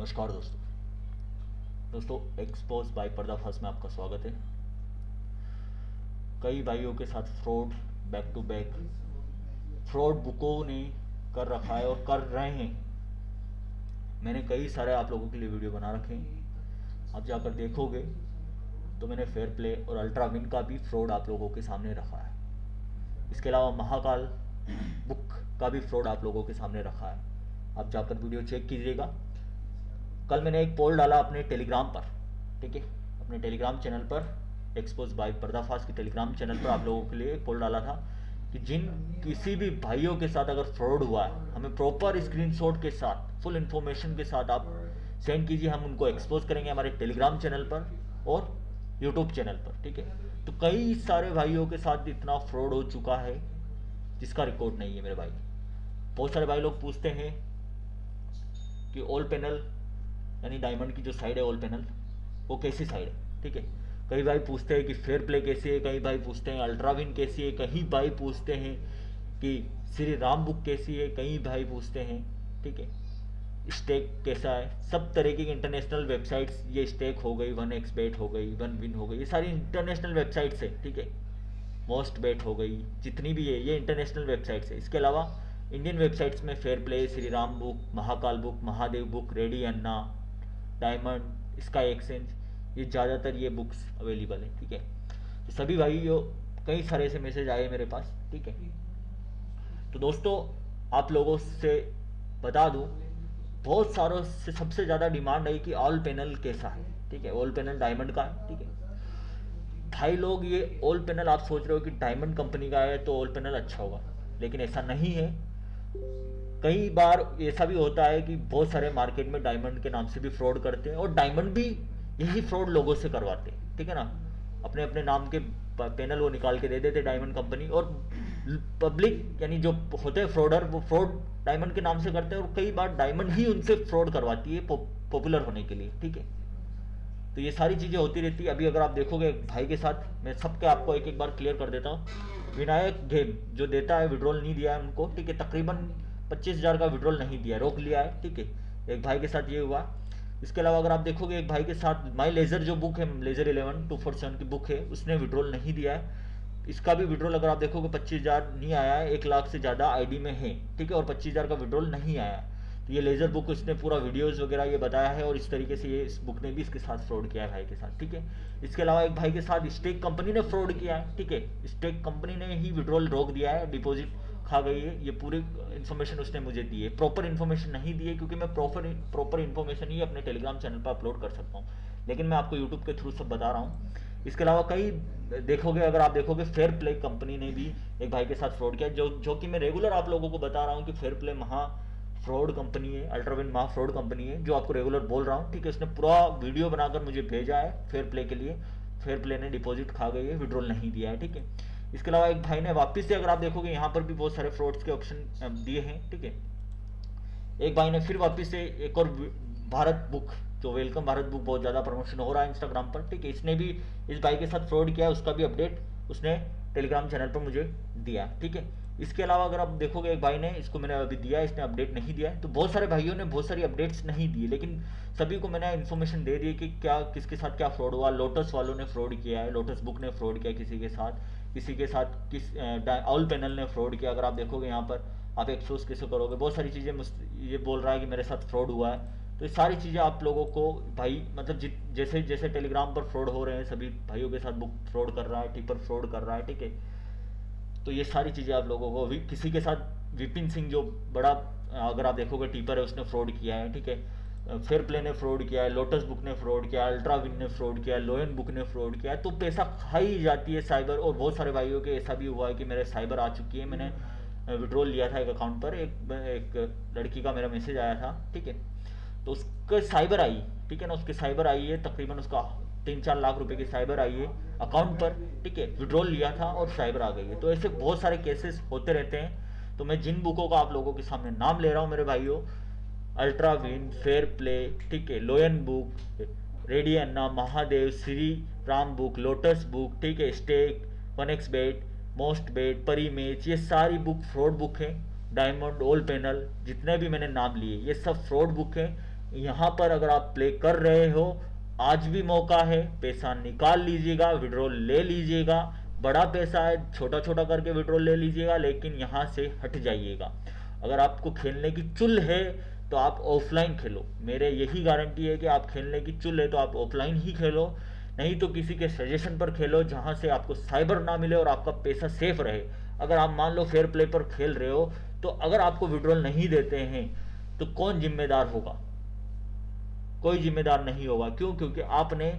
नमस्कार दोस्तों expose bye पर्दाफाश में आपका स्वागत है। कई भाइयों के साथ fraud back to back fraud बुकों ने कर रखा है और कर रहे हैं। मैंने कई सारे आप लोगों के लिए वीडियो बना रखे हैं, आप जाकर देखोगे तो मैंने फेयर प्ले और अल्ट्रा विन का भी फ्रॉड आप लोगों के सामने रखा है। इसके अलावा महाकाल बुक का भी फ्रॉड आप लोगों के सामने रखा है। आप जाकर वीडियो चेक कीजिएगा। कल मैंने एक पोल डाला अपने टेलीग्राम पर, ठीक है, अपने टेलीग्राम चैनल पर, एक्सपोज बाय पर्दाफाश के टेलीग्राम चैनल पर आप लोगों के लिए एक पोल डाला था कि जिन किसी भी भाइयों के साथ अगर फ्रॉड हुआ है, हमें प्रॉपर स्क्रीनशॉट के साथ फुल इन्फॉर्मेशन के साथ आप सेंड कीजिए। हम उनको एक्सपोज करेंगे हमारे टेलीग्राम चैनल पर और यूट्यूब चैनल पर, ठीक है। तो कई सारे भाइयों के साथ इतना फ्रॉड हो चुका है जिसका रिकॉर्ड नहीं है मेरे भाई। बहुत सारे भाई लोग पूछते हैं कि ऑल पैनल यानी डायमंड की जो साइड है ऑल पैनल वो कैसी साइड है, ठीक है। कई भाई पूछते हैं कि फेयर प्ले कैसी है, कई भाई पूछते हैं अल्ट्रा विन कैसी है, कई भाई पूछते हैं कि श्री राम बुक कैसी है, कई भाई पूछते हैं, ठीक है, स्टेक कैसा है। सब तरह की इंटरनेशनल वेबसाइट्स, ये स्टेक हो गई, 1xbet हो गई, 1win हो गई, ये सारी इंटरनेशनल वेबसाइट्स है, ठीक है। मोस्ट बेट हो गई, जितनी भी है ये इंटरनेशनल वेबसाइट्स है। इसके अलावा इंडियन वेबसाइट्स में Fair Play, Shri Ram Book, Mahakal Book, Mahadev Book, Reddy Anna, Diamond, Sky Exchange, ये ज़्यादातर ये बुक्स अवेलेबल है, ठीक है। तो सभी भाइयों कई सारे ऐसे मैसेज आए मेरे पास, ठीक है। तो दोस्तों आप लोगों से बता दूं, बहुत सारों से सबसे ज़्यादा डिमांड है कि ऑल पैनल कैसा है, ठीक है। ऑल पैनल डायमंड का है, ठीक है भाई लोग। ये ऑल पैनल आप सोच रहे हो कि डायमंड कंपनी का है तो ऑल पैनल अच्छा होगा, लेकिन ऐसा नहीं है। कई बार ऐसा भी होता है कि बहुत सारे मार्केट में डायमंड के नाम से भी फ्रॉड करते हैं और डायमंड भी यही फ्रॉड लोगों से करवाते हैं, ठीक है ना। अपने अपने नाम के पैनल वो निकाल के दे देते डायमंड कंपनी, और पब्लिक यानी जो होते हैं फ्रॉडर वो फ्रॉड डायमंड के नाम से करते हैं और कई बार डायमंड ही उनसे फ्रॉड करवाती है पॉपुलर होने के लिए, ठीक है। तो ये सारी चीज़ें होती रहती है। अभी अगर आप देखोगे भाई के साथ, मैं सबके आपको एक एक बार क्लियर कर देता हूँ। विनायक गेम जो देता है, विड्रॉल नहीं दिया है उनको, ठीक है, तकरीबन 25,000 का विड्रॉल नहीं दिया, रोक लिया है, ठीक है। एक भाई के साथ ये हुआ। इसके अलावा अगर आप देखोगे एक भाई के साथ माई लेज़र जो बुक है, लेज़र 11 247 की बुक है, उसने विड्रॉल नहीं दिया है। इसका भी विड्रॉल अगर आप देखोगे 25,000 नहीं आया है, 1 लाख से ज़्यादा आईडी में है, ठीक है, और 25,000 का विड्रॉल नहीं आया है। तो ये लेज़र बुक इसने पूरा वीडियोस वगैरह ये बताया है और इस तरीके से ये इस बुक ने भी इसके साथ फ्रॉड किया है भाई के साथ, ठीक है। इसके अलावा एक भाई के साथ स्टेक कंपनी ने फ्रॉड किया है, ठीक है। स्टेक कंपनी ने ही विड्रॉल रोक दिया है, डिपॉजिट खा गई है। ये पूरी इन्फॉर्मेशन उसने मुझे दी है, प्रॉपर इन्फॉर्मेशन नहीं दी है, क्योंकि मैं प्रॉपर इन्फॉर्मेशन ही अपने टेलीग्राम चैनल पर अपलोड कर सकता हूँ, लेकिन मैं आपको यूट्यूब के थ्रू सब बता रहा हूँ। इसके अलावा कई देखोगे, अगर आप देखोगे फेयर प्ले कंपनी ने भी एक भाई के साथ फ्रॉड किया, जो कि मैं रेगुलर आप लोगों को बता रहा हूँ कि फेयर प्ले महा फ्रॉड कंपनी है, अल्ट्राविन महा फ्रॉड कंपनी है, जो आपको रेगुलर बोल रहा हूँ, ठीक है। उसने पूरा वीडियो बनाकर मुझे भेजा है फेयर प्ले के लिए। फेयर प्ले ने डिपॉजिट खा गई है, विड्रॉल नहीं दिया है, ठीक है। इसके अलावा एक भाई ने वापस से, अगर आप देखोगे यहाँ पर भी बहुत सारे फ्रॉड्स के ऑप्शन दिए हैं, ठीक है। एक भाई ने फिर वापस से एक और भारत बुक, जो वेलकम भारत बुक बहुत ज़्यादा प्रमोशन हो रहा है इंस्टाग्राम पर, ठीक है, इसने भी इस भाई के साथ फ्रॉड किया है। उसका भी अपडेट उसने टेलीग्राम चैनल पर मुझे दिया, ठीक है। इसके अलावा अगर आप देखोगे एक भाई ने, इसको मैंने अभी दिया है, इसने अपडेट नहीं दिया है। तो बहुत सारे भाइयों ने बहुत सारी अपडेट्स नहीं दी, लेकिन सभी को मैंने इन्फॉर्मेशन दे दी कि क्या किसके साथ क्या फ्रॉड हुआ। लोटस वालों ने फ्रॉड किया है, लोटस बुक ने फ्रॉड किया किसी के साथ किस ऑल पैनल ने फ्रॉड किया। अगर आप देखोगे यहाँ पर, आप एक्सपोज कैसे करोगे, बहुत सारी चीज़ें ये बोल रहा है कि मेरे साथ फ्रॉड हुआ है। तो ये सारी चीज़ें आप लोगों को भाई, मतलब जैसे जैसे टेलीग्राम पर फ्रॉड हो रहे हैं, सभी भाइयों के साथ बुक फ्रॉड कर रहा है, टिपर फ्रॉड कर रहा है, ठीक है। तो ये सारी चीज़ें आप लोगों को, किसी के साथ विपिन सिंह जो बड़ा, अगर आप देखोगे टीपर है, उसने फ्रॉड किया है, ठीक है। फेयर प्ले ने फ्रॉड किया है, लोटस बुक ने फ्रॉड किया है, अल्ट्रा विन ने फ्रॉड किया है, लोयन बुक ने फ्रॉड किया है। तो पैसा खाई जाती है साइबर, और बहुत सारे भाइयों के ऐसा भी हुआ है कि मेरे साइबर आ चुकी है। मैंने विड्रॉल लिया था एक अकाउंट पर, एक लड़की का मेरा मैसेज आया था, ठीक है। तो उसके साइबर आई, ठीक है ना, उसके साइबर आई है, तकरीबन उसका 3-4 लाख रुपए की साइबर आई है अकाउंट पर, ठीक है। विड्रॉल लिया था और साइबर आ गई है। तो ऐसे बहुत सारे केसेस होते रहते हैं। तो मैं जिन बुकों का आप लोगों के सामने नाम ले रहा हूँ मेरे भाइयों, अल्ट्रा विन, फेयर प्ले, ठीक है, Lion Book, Reddy Anna, Mahadev, Shri Ram Book, Lotus Book, ठीक है, स्टेक, 1xbet, मोस्ट बेट, परी मैच, ये सारी बुक फ्रॉड बुक है। डायमंड, ऑल पैनल, जितने भी मैंने नाम लिए ये सब फ्रॉड बुक है। यहाँ पर अगर आप प्ले कर रहे हो, आज भी मौका है, पैसा निकाल लीजिएगा, विड्रॉल ले लीजिएगा। बड़ा पैसा है, छोटा छोटा करके विड्रॉल ले लीजिएगा, लेकिन यहाँ से हट जाइएगा। अगर आपको खेलने की चुल है तो आप ऑफलाइन खेलो। मेरे यही गारंटी है कि आप खेलने की चुल है तो आप ऑफलाइन ही खेलो, नहीं तो किसी के सजेशन पर खेलो जहाँ से आपको साइबर ना मिले और आपका पैसा सेफ रहे। अगर आप मान लो फेयर प्ले पर खेल रहे हो, तो अगर आपको विड्रॉल नहीं देते हैं तो कौन जिम्मेदार होगा? कोई जिम्मेदार नहीं होगा। क्यों? क्योंकि आपने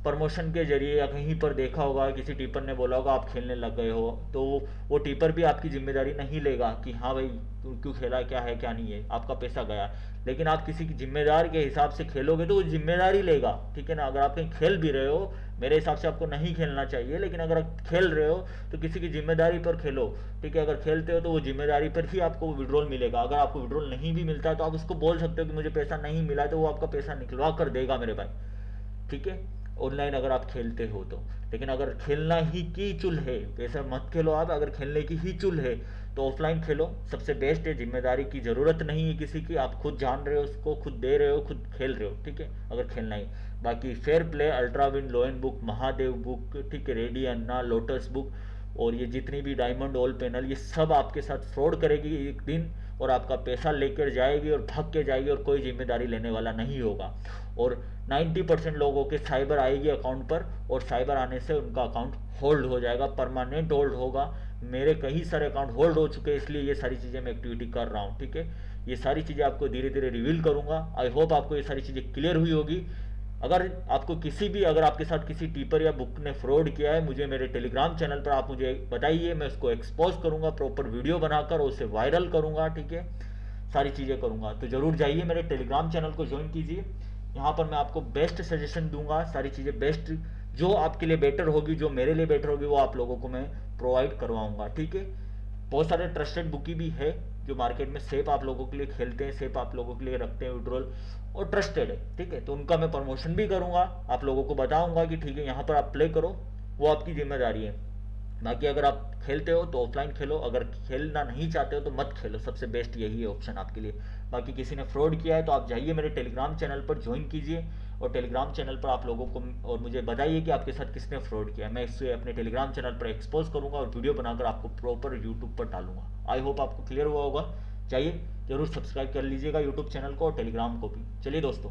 प्रमोशन के जरिए या कहीं पर देखा होगा, किसी टीपर ने बोला होगा आप खेलने लग गए हो, तो वो टीपर भी आपकी जिम्मेदारी नहीं लेगा कि हाँ भाई तू क्यों खेला, क्या है क्या नहीं है, आपका पैसा गया। लेकिन आप किसी की जिम्मेदार के हिसाब से खेलोगे तो वो जिम्मेदारी लेगा, ठीक है ना। अगर आप कहीं खेल भी रहे हो, मेरे हिसाब से आपको नहीं खेलना चाहिए, लेकिन अगर आप खेल रहे हो तो किसी की जिम्मेदारी पर खेलो, ठीक है। अगर खेलते हो तो वो जिम्मेदारी पर ही आपको विड्रॉल मिलेगा। अगर आपको विड्रॉल नहीं भी मिलता है तो आप उसको बोल सकते हो कि मुझे पैसा नहीं मिला, तो वो आपका पैसा निकलवा कर देगा मेरे भाई, ठीक है। ऑनलाइन अगर आप खेलते हो तो। लेकिन अगर खेलना ही की चुल है, वैसा मत खेलो आप। अगर खेलने की ही चुल है तो ऑफलाइन खेलो, सबसे बेस्ट है। जिम्मेदारी की ज़रूरत नहीं है किसी की, आप खुद जान रहे हो उसको, खुद दे रहे हो, खुद खेल रहे हो, ठीक है, अगर खेलना ही। बाकी Fair Play, Ultra Win, Lion Book, Mahadev Book, ठीक है, रेडी अन्ना, लोटस बुक और ये जितनी भी डायमंड ऑल पैनल, ये सब आपके साथ फ्रॉड करेगी एक दिन और आपका पैसा लेकर जाएगी और भाग के जाएगी और कोई जिम्मेदारी लेने वाला नहीं होगा। और 90% लोगों के साइबर आएगी अकाउंट पर और साइबर आने से उनका अकाउंट होल्ड हो जाएगा, परमानेंट होल्ड होगा। मेरे कई सारे अकाउंट होल्ड हो चुके हैं, इसलिए ये सारी चीज़ें मैं एक्टिविटी कर रहा हूँ, ठीक है। ये सारी चीज़ें आपको धीरे धीरे रिवील करूँगा। आई होप आपको ये सारी चीज़ें क्लियर हुई होगी। अगर आपको अगर आपके साथ किसी टीपर या बुक ने फ्रॉड किया है, मुझे मेरे टेलीग्राम चैनल पर आप मुझे बताइए, मैं उसको एक्सपोज करूँगा, प्रॉपर वीडियो बनाकर उसे वायरल करूँगा, ठीक है, सारी चीज़ें करूँगा। तो ज़रूर जाइए मेरे टेलीग्राम चैनल को ज्वाइन कीजिए। यहाँ पर मैं आपको बेस्ट सजेशन दूंगा, सारी चीज़ें बेस्ट जो आपके लिए बेटर होगी, जो मेरे लिए बेटर होगी, वो आप लोगों को मैं प्रोवाइड करवाऊँगा, ठीक है। बहुत सारे ट्रस्टेड बुकी भी है जो मार्केट में सेफ आप लोगों के लिए खेलते हैं, सेफ आप लोगों के लिए रखते हैं विड्रॉल, और ट्रस्टेड है, ठीक है। तो उनका मैं प्रमोशन भी करूँगा, आप लोगों को बताऊँगा कि ठीक है यहाँ पर आप प्ले करो, वो आपकी जिम्मेदारी है। बाकी अगर आप खेलते हो तो ऑफलाइन खेलो, अगर खेलना नहीं चाहते हो तो मत खेलो, सबसे बेस्ट यही है ऑप्शन आपके लिए। बाकी किसी ने फ्रॉड किया है तो आप जाइए मेरे टेलीग्राम चैनल पर ज्वाइन कीजिए और टेलीग्राम चैनल पर आप लोगों को और मुझे बताइए कि आपके साथ किसने फ्रॉड किया है। मैं इसे अपने टेलीग्राम चैनल पर एक्सपोज करूँगा और वीडियो बनाकर आपको प्रॉपर यूट्यूब पर डालूंगा। आई होप आपको क्लियर हुआ होगा। जाइए जरूर सब्सक्राइब कर लीजिएगा यूट्यूब चैनल को और टेलीग्राम को भी। चलिए दोस्तों।